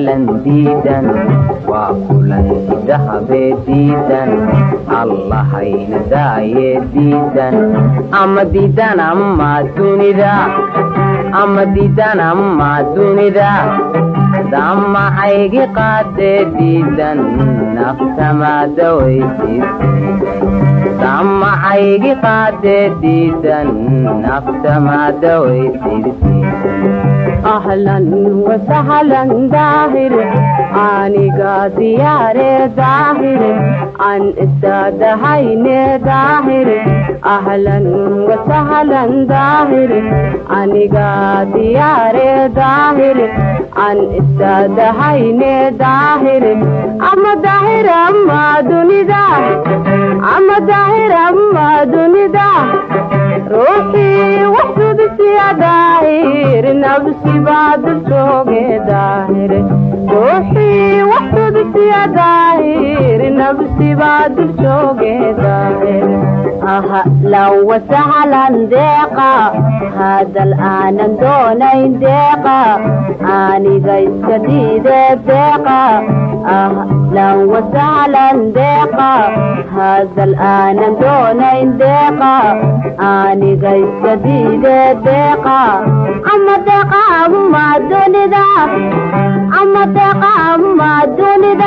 calan diidan waa kulan dahabe diidan allahayna daaye diidan ama diidan ama dunida ama diidan ama dunida dama aygi qaade diidan naftamada weydiisan dama aygi qaade diidan naftamada weydiisan ahlan wa sahlan daahir aniga diyaare daahir an istadahayne daahir ahlan wa sahlan daahir aniga diyaare daahir an istadahayne daahir ama daahir ama dunida ama daahir ama dunida ruuxi waxsud siya daahir nafsi baad jooge daahir ruuxi waxsud siya daahir nafsi baad jooge daahir ahla wa sahlan deeqa hada al'aanan doonayn deeqa aniga iska diide deeqa ahla wa sahlan deeqa hada al'aanan doonayn deeqa aniga iska diide deeqa ama deeqa ama dunida ama deeqa ama dunida